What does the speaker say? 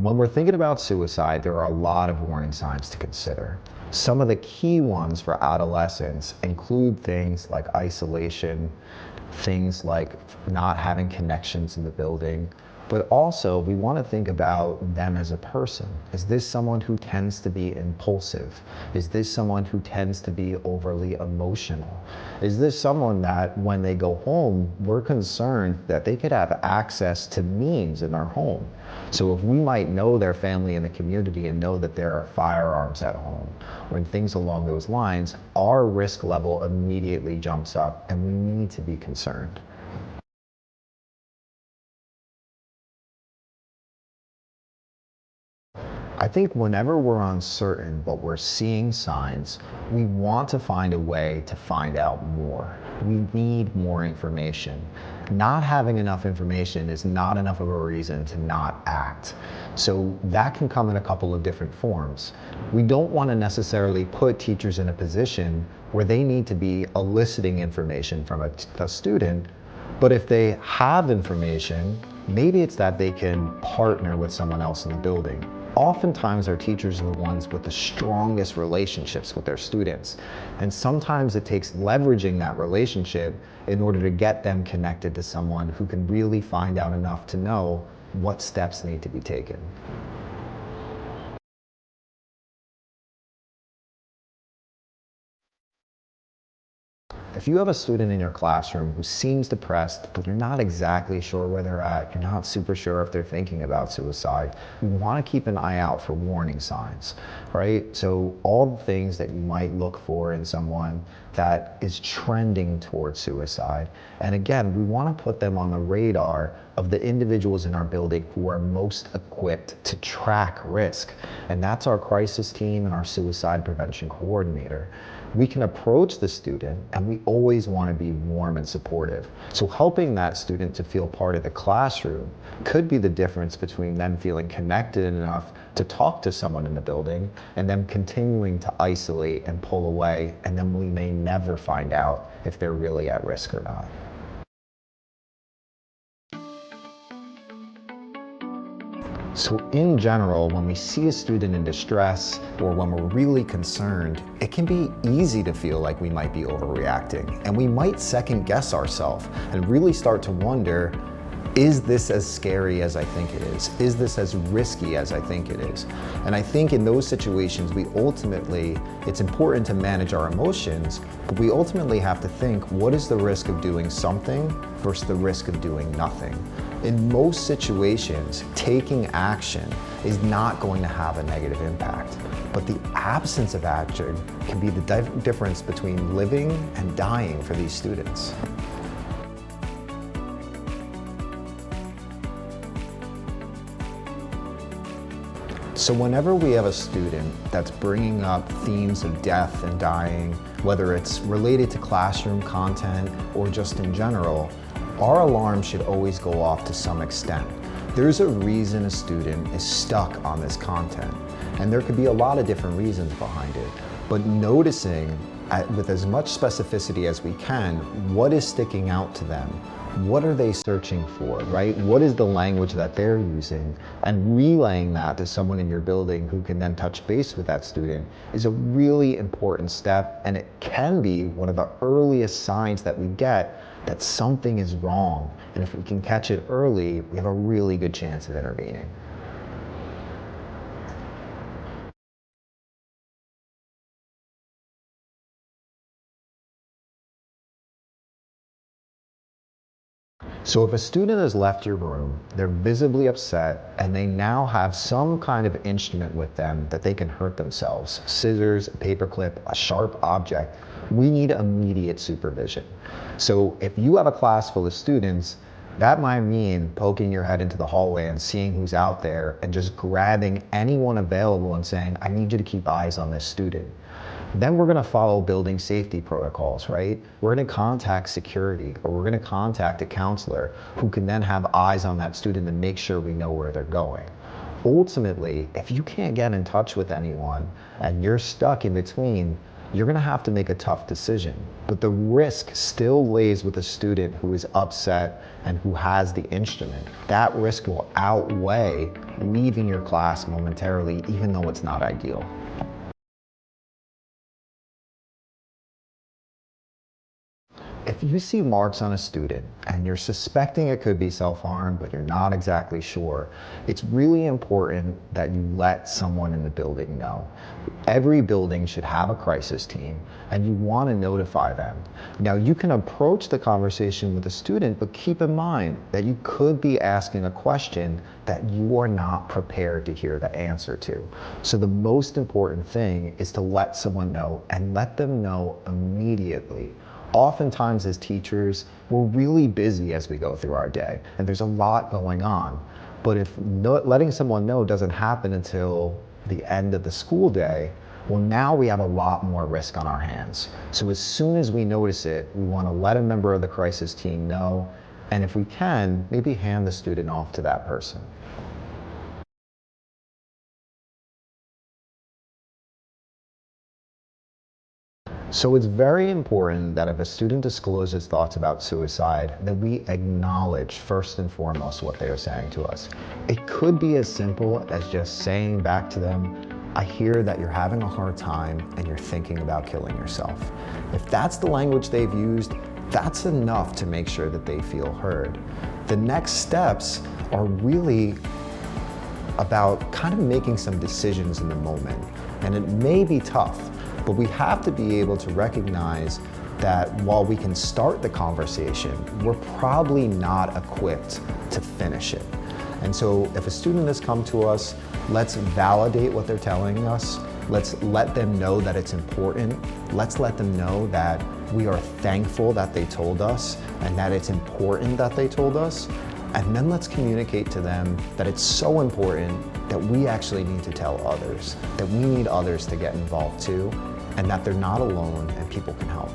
When we're thinking about suicide, there are a lot of warning signs to consider. Some of the key ones for adolescents include things like isolation, things like not having connections in the building, but also we want to think about them as a person. Is this someone who tends to be impulsive? Is this someone who tends to be overly emotional? Is this someone that when they go home, we're concerned that they could have access to means in our home? So if we might know their family and the community and know that there are firearms at home or things along those lines, our risk level immediately jumps up and we need to be concerned. I think whenever we're uncertain but we're seeing signs, we want to find a way to find out more. We need more information. Not having enough information is not enough of a reason to not act. So that can come in a couple of different forms. We don't want to necessarily put teachers in a position where they need to be eliciting information from a student, but if they have information, maybe it's that they can partner with someone else in the building. Oftentimes our teachers are the ones with the strongest relationships with their students. And sometimes it takes leveraging that relationship in order to get them connected to someone who can really find out enough to know what steps need to be taken. If you have a student in your classroom who seems depressed, but you're not exactly sure where they're at, you're not super sure if they're thinking about suicide, you want to keep an eye out for warning signs, right? So all the things that you might look for in someone that is trending towards suicide. And again, we want to put them on the radar of the individuals in our building who are most equipped to track risk. And that's our crisis team and our suicide prevention coordinator. We can approach the student and we always want to be warm and supportive. So helping that student to feel part of the classroom could be the difference between them feeling connected enough to talk to someone in the building and them continuing to isolate and pull away, and then we may never find out if they're really at risk or not. So in general, when we see a student in distress or when we're really concerned, it can be easy to feel like we might be overreacting, and we might second guess ourselves and really start to wonder, is this as scary as I think it is? Is this as risky as I think it is? And I think in those situations, it's important to manage our emotions, but we ultimately have to think, what is the risk of doing something versus the risk of doing nothing? In most situations, taking action is not going to have a negative impact, but the absence of action can be the difference between living and dying for these students. So whenever we have a student that's bringing up themes of death and dying, whether it's related to classroom content or just in general, our alarm should always go off to some extent. There's a reason a student is stuck on this content, and there could be a lot of different reasons behind it, but noticing with as much specificity as we can, what is sticking out to them? What are they searching for, right? What is the language that they're using? And relaying that to someone in your building who can then touch base with that student is a really important step, and it can be one of the earliest signs that we get that something is wrong. And if we can catch it early, we have a really good chance of intervening. So if a student has left your room, they're visibly upset, and they now have some kind of instrument with them that they can hurt themselves, scissors, a paperclip, a sharp object, we need immediate supervision. So if you have a class full of students, that might mean poking your head into the hallway and seeing who's out there and just grabbing anyone available and saying, I need you to keep eyes on this student. Then we're gonna follow building safety protocols, right? We're gonna contact security, or we're gonna contact a counselor who can then have eyes on that student and make sure we know where they're going. Ultimately, if you can't get in touch with anyone and you're stuck in between, you're gonna have to make a tough decision. But the risk still lays with a student who is upset and who has the instrument. That risk will outweigh leaving your class momentarily, even though it's not ideal. If you see marks on a student and you're suspecting it could be self-harm, but you're not exactly sure, it's really important that you let someone in the building know. Every building should have a crisis team, and you want to notify them. Now, you can approach the conversation with the student, but keep in mind that you could be asking a question that you are not prepared to hear the answer to. So the most important thing is to let someone know, and let them know immediately. Oftentimes as teachers, we're really busy as we go through our day, and there's a lot going on. But if letting someone know doesn't happen until the end of the school day, well, now we have a lot more risk on our hands. So as soon as we notice it, we want to let a member of the crisis team know, and if we can, maybe hand the student off to that person. So it's very important that if a student discloses thoughts about suicide, that we acknowledge first and foremost what they are saying to us. It could be as simple as just saying back to them, I hear that you're having a hard time and you're thinking about killing yourself. If that's the language they've used, that's enough to make sure that they feel heard. The next steps are really about kind of making some decisions in the moment. And it may be tough, but we have to be able to recognize that while we can start the conversation, we're probably not equipped to finish it. And so if a student has come to us, let's validate what they're telling us. Let's let them know that it's important. Let's let them know that we are thankful that they told us and that it's important that they told us. And then let's communicate to them that it's so important that we actually need to tell others, that we need others to get involved too, and that they're not alone and people can help.